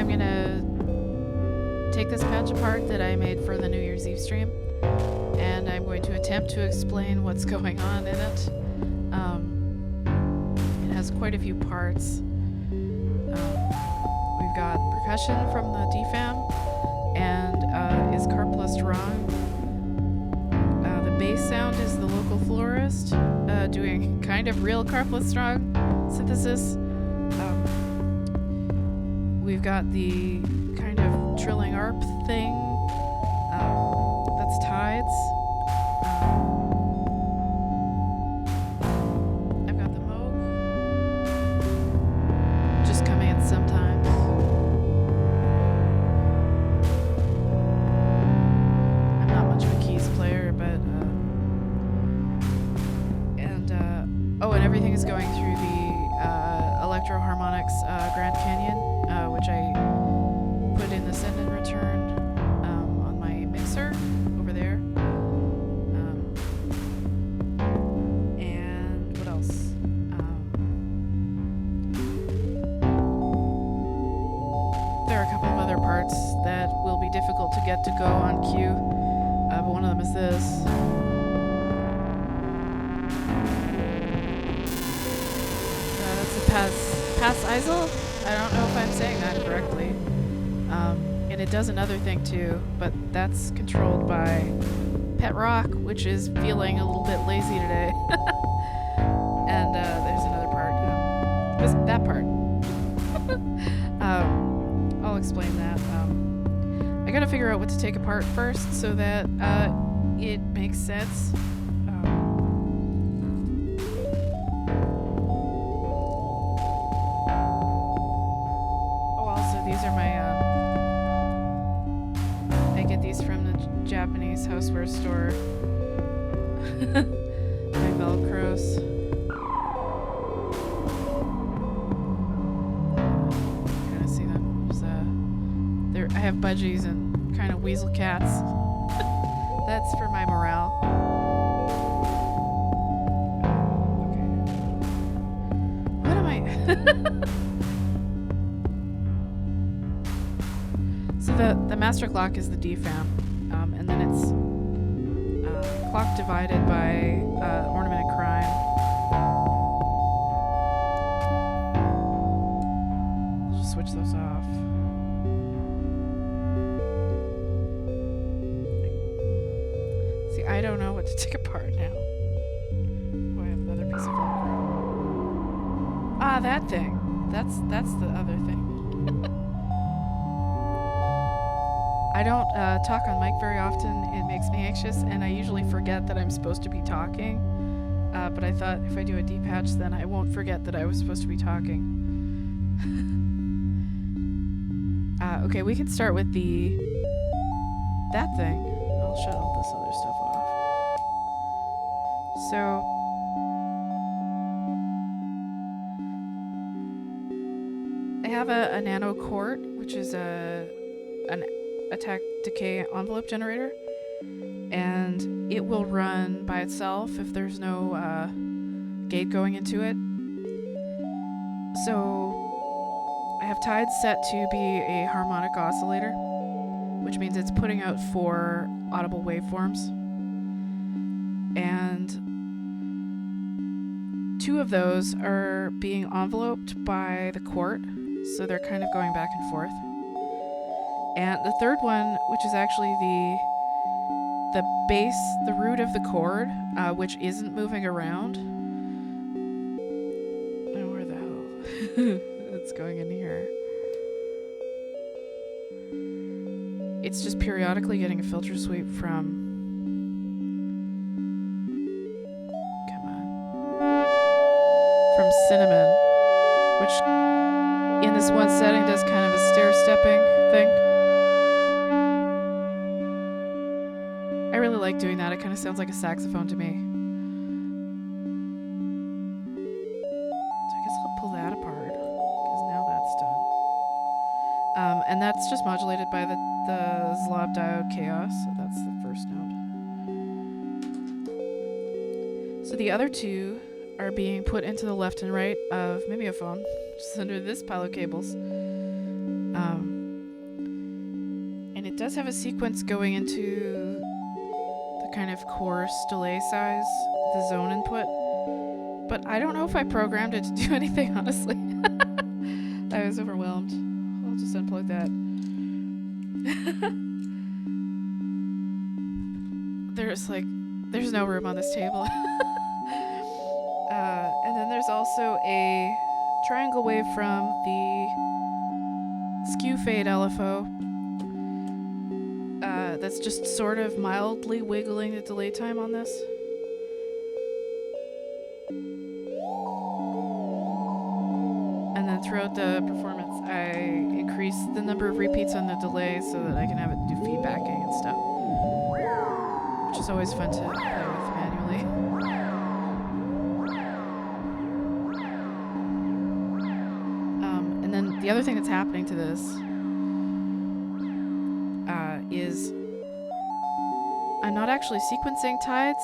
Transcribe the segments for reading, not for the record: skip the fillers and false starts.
I'm gonna take this patch apart that I made for the New Year's Eve stream, and I'm going to attempt to explain what's going on in it. It has quite a few parts. We've got percussion from the DFAM, and is Carplus wrong? The bass sound is the local florist, doing kind of real Carplus strong synthesis. We've got the kind of trilling arp thing, that's Tides. I've got the Moog, just coming in sometimes. I'm not much of a keys player, but oh, and everything is going through the Electro Harmonics Grand Canyon, which I put in the send and return on my mixer over there. And what else? There are a couple of other parts that will be difficult to get to go on cue, but one of them is this. That's a pass Isel. I don't know if I'm saying that correctly. And it does another thing too, but that's controlled by Pet Rock, which is feeling a little bit lazy today. And there's another part. That part. I'll explain that. I gotta figure out what to take apart first so that it makes sense. These are my, I get these from the Japanese houseware store. My Velcros. Kind of see them. I have budgies and kind of weasel cats. That's for my morale. Okay. What am I? So the master clock is the DFAM, and then it's clock divided by ornament and crime. I'll just switch those off. See, I don't know what to take apart now. Oh, I have another piece of Velcro. Ah, that thing. That's the other thing. I don't talk on mic very often. It makes me anxious, and I usually forget that I'm supposed to be talking. But I thought if I do a D-patch, then I won't forget that I was supposed to be talking. Okay, we can start with that thing. I'll shut all this other stuff off. So I have a nano quart, which is an attack decay envelope generator, and it will run by itself if there's no gate going into it. So I have Tides set to be a harmonic oscillator, which means it's putting out 4 audible waveforms, and 2 of those are being enveloped by the quart, so they're kind of going back and forth. And the third one, which is actually the base, the root of the chord, which isn't moving around. Oh, where the hell? It's going in here. It's just periodically getting a filter sweep from... Come on. From Cinnamon, which in this one setting does kind of a stair-stepping thing. I really like doing that. It kind of sounds like a saxophone to me. So I guess I'll pull that apart, because now that's done. And that's just modulated by the Zlob diode chaos, so that's the first node. So the other 2 are being put into the left and right of Mimeophone, just under this pile of cables. does have a sequence going into the kind of coarse delay size, the zone input, but I don't know if I programmed it to do anything, honestly. I was overwhelmed. I'll just unplug that. There's no room on this table. And then there's also a triangle wave from the skew fade LFO that's just sort of mildly wiggling the delay time on this. And then throughout the performance, I increase the number of repeats on the delay so that I can have it do feedbacking and stuff, which is always fun to play with manually. And then the other thing that's happening to this is I'm not actually sequencing tides.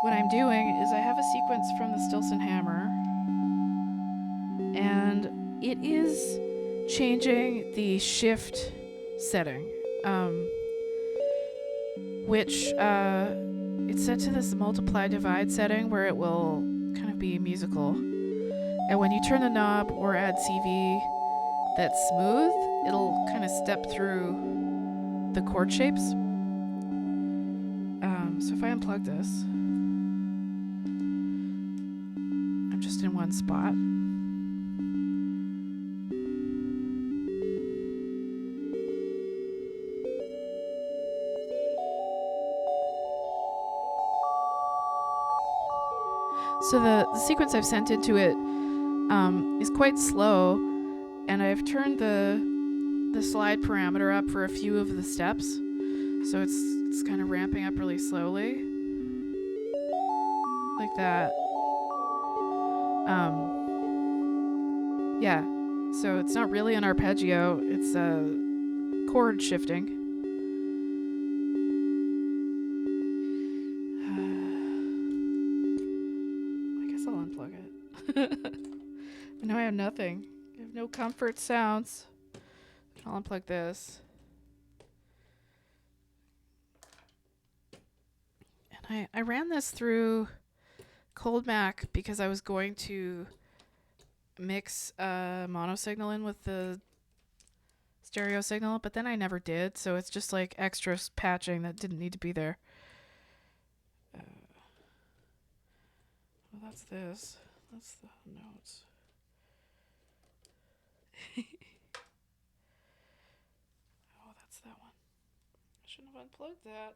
What I'm doing is I have a sequence from the Stilson hammer, and it is changing the shift setting, which it's set to this multiply divide setting where it will kind of be musical. And when you turn the knob or add CV that's smooth, it'll kind of step through the chord shapes. So if I unplug this, I'm just in one spot. So the sequence I've sent into it is quite slow, and I've turned the slide parameter up for a few of the steps, so it's kind of ramping up really slowly, like that. Yeah, so it's not really an arpeggio, it's chord shifting. I guess I'll unplug it. Now I have nothing. I have no comfort sounds. I'll unplug this. And I ran this through Cold Mac because I was going to mix mono signal in with the stereo signal, but then I never did, so it's just like extra patching that didn't need to be there. Well, that's this. That's the notes. Oh, that's that one. I shouldn't have unplugged that.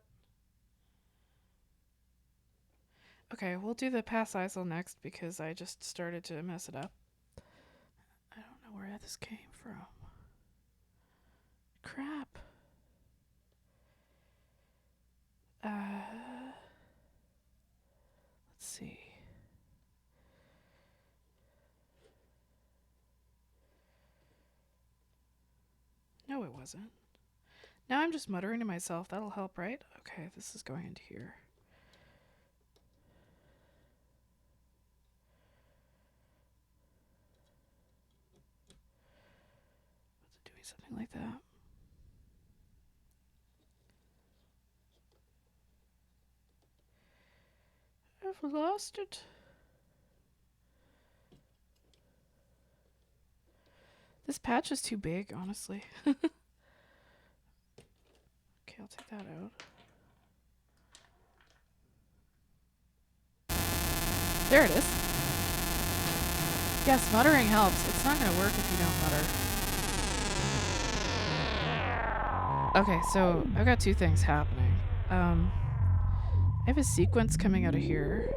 Okay, we'll do the pass ISO next because I just started to mess it up. I don't know where this came from. Crap. Let's see. No, it wasn't. Now I'm just muttering to myself. That'll help, right? Okay, this is going into here. Doing something like that. I've lost it. This patch is too big, honestly. Okay, I'll take that out. There it is. Yes, muttering helps. It's not going to work if you don't mutter. Okay, so I've got two things happening. I have a sequence coming out of here.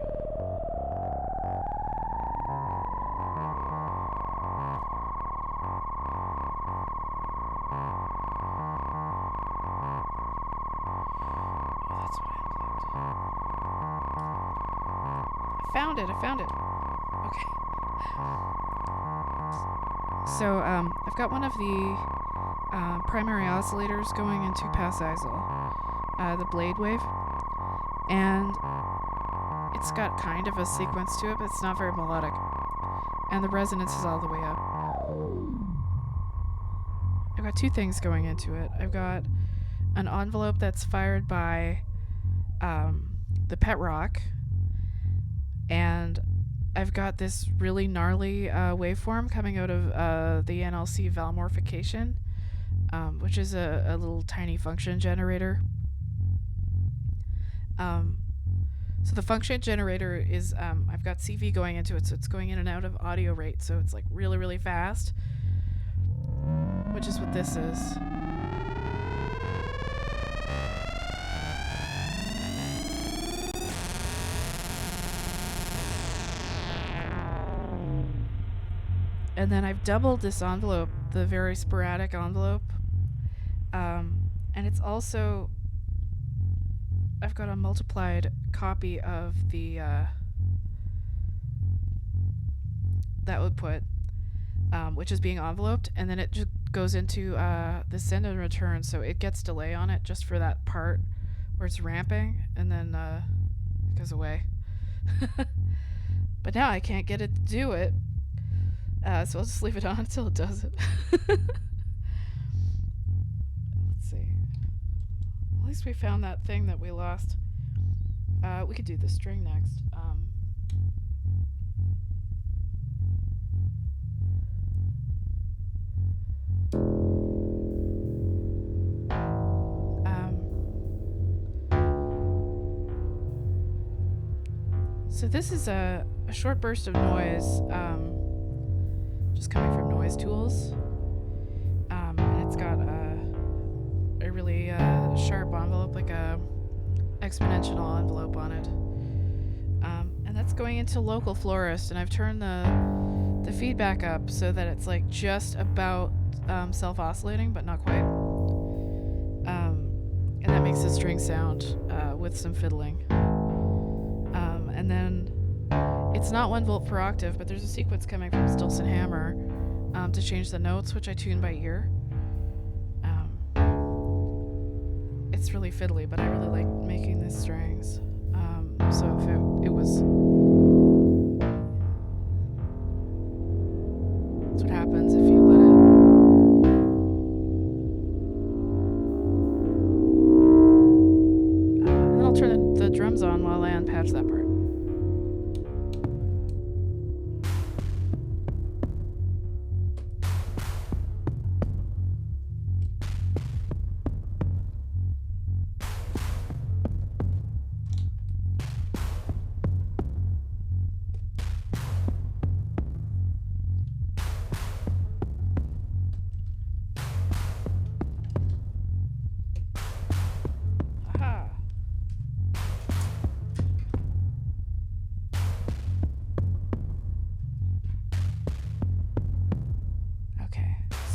I found it. Okay. So I've got one of the primary oscillators going into pass ISO, the blade wave, and it's got kind of a sequence to it, but it's not very melodic, and the resonance is all the way up. I've got two things going into it. I've got an envelope that's fired by the pet rock, and I've got this really gnarly waveform coming out of the NLC valmorphication, which is a little tiny function generator. So the function generator is, I've got CV going into it, so it's going in and out of audio rate, so it's like really, really fast, which is what this is. And then I've doubled this envelope, the very sporadic envelope, and it's also, I've got a multiplied copy of the output, which is being enveloped, and then it just goes into the send and return, so it gets delay on it just for that part where it's ramping, and then it goes away. But now I can't get it to do it, so I'll just leave it on until it does it. Let's see. At least we found that thing that we lost. We could do the string next. So this is a short burst of noise, just coming from Noise Tools, and it's got a really sharp envelope, like a exponential envelope on it, and that's going into Local Florist, and I've turned the feedback up so that it's like just about self-oscillating, but not quite, and that makes the string sound with some fiddling. And then it's not 1 volt per octave, but there's a sequence coming from Stilson Hammer to change the notes, which I tune by ear. It's really fiddly, but I really like making these strings. So if it was... That's what happens if you let it... and then I'll turn the drums on while I unpatch that part.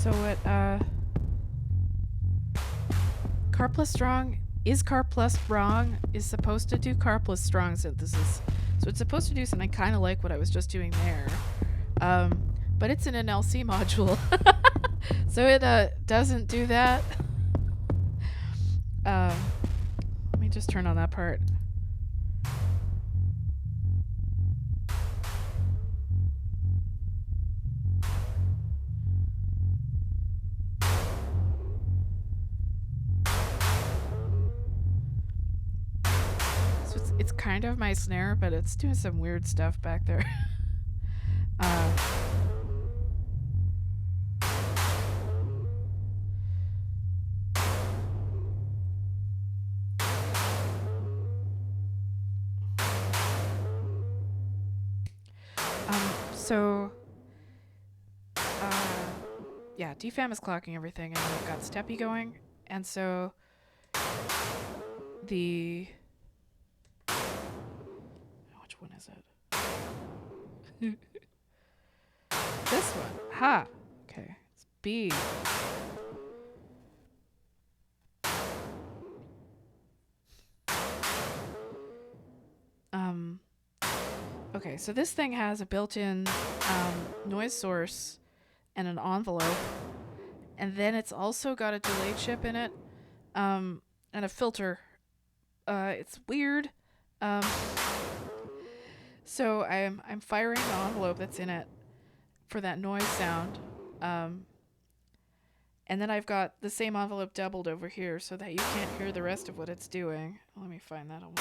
So what Car plus strong is Car plus wrong is supposed to do Car plus strong synthesis. So it's supposed to do something kind of like what I was just doing there. But it's in an LC module. So it doesn't do that. Let me just turn on that part. It's kind of my snare, but it's doing some weird stuff back there. So, yeah, DFAM is clocking everything, and I've got Steppy going, and so the... Which one is it? This one. Ha! Okay, it's B. Okay, so this thing has a built-in noise source and an envelope, and then it's also got a delay chip in it, and a filter. It's weird. So I'm firing the envelope that's in it for that noise sound, And then I've got the same envelope doubled over here so that you can't hear the rest of what it's doing. Let me find that envelope.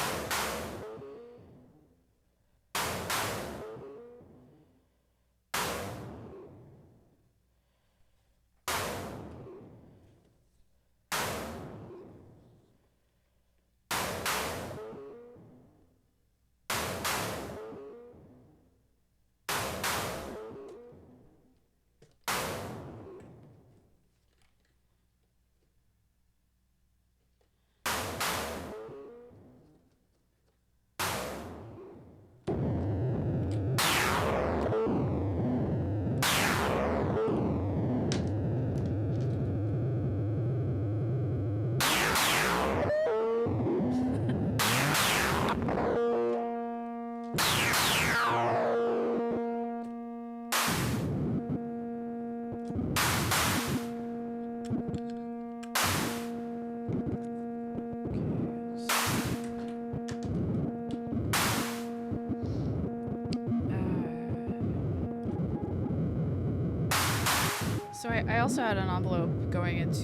So I also had an envelope going into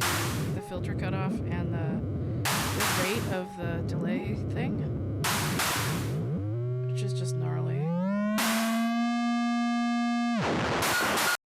the filter cutoff and the rate of the delay thing, which is just gnarly.